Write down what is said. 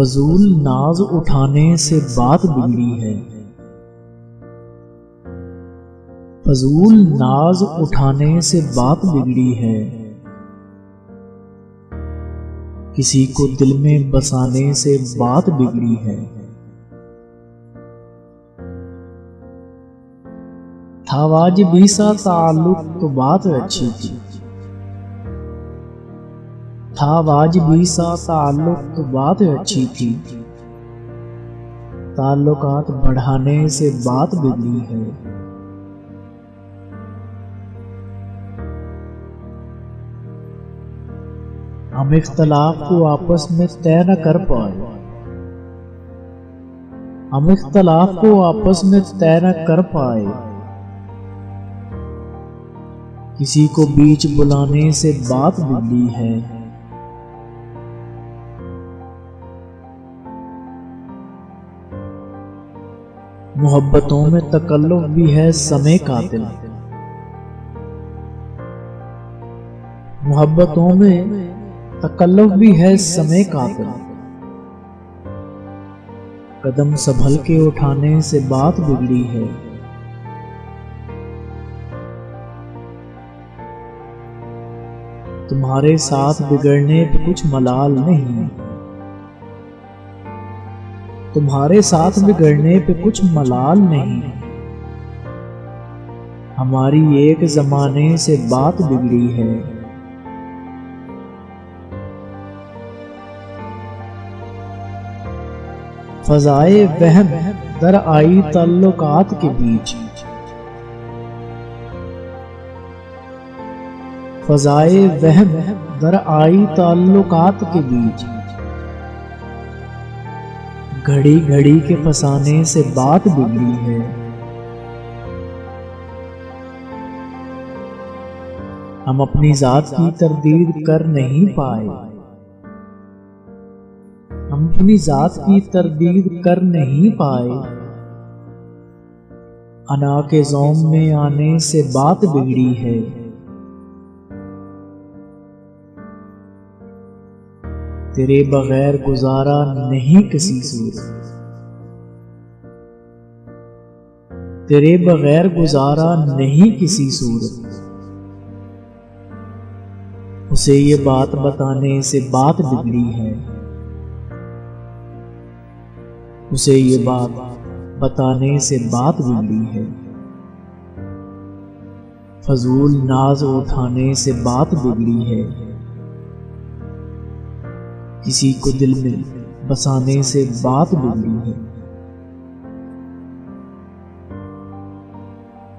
فضول ناز اٹھانے سے بات بگڑی ہے، فضول ناز اٹھانے سے بات بگڑی ہے، کسی کو دل میں بسانے سے بات بگڑی ہے۔ تھا واجبی سا تعلق تو بات اچھی تھی، تھا واجبی سا تعلق تو بات اچھی تھی، تعلقات بڑھانے سے بات بگڑی ہے۔ ہم اختلاف کو آپس میں طے نہ کر پائے، ہم اختلاف کو آپس میں طے نہ کر پائے، کسی کو بیچ بلانے سے بات بگڑی ہے۔ محبتوں میں تکلف بھی ہے سمے قاتل، محبتوں میں تکلف بھی ہے سمے قاتل، قدم سنبھل کے اٹھانے سے بات بگڑی ہے۔ تمہارے ساتھ بگڑنے پہ کچھ ملال نہیں، تمہارے ساتھ بگڑنے پہ کچھ ملال نہیں، ہماری ایک زمانے سے بات بگڑی ہے۔ فضائے وہم در آئی تعلقات کے بیچ، فضائے وہم در آئی تعلقات کے بیچ، گھڑی گھڑی کے پھنسانے سے بات بگڑی ہے۔ ہم اپنی ذات کی تردید کر نہیں پائے، ہم اپنی ذات کی تردید کر نہیں پائے، انا کے زوم میں آنے سے بات بگڑی ہے۔ تیرے بغیر گزارا نہیں کسی صورت، تیرے بغیر گزارا نہیں کسی صورت، اسے یہ بات بتانے سے بات بگڑی ہے، اسے یہ بات بتانے سے بات بگڑی ہے۔ فضول ناز اٹھانے سے بات بگڑی ہے، کسی کو دل میں بسانے سے بات بگڑی ہے۔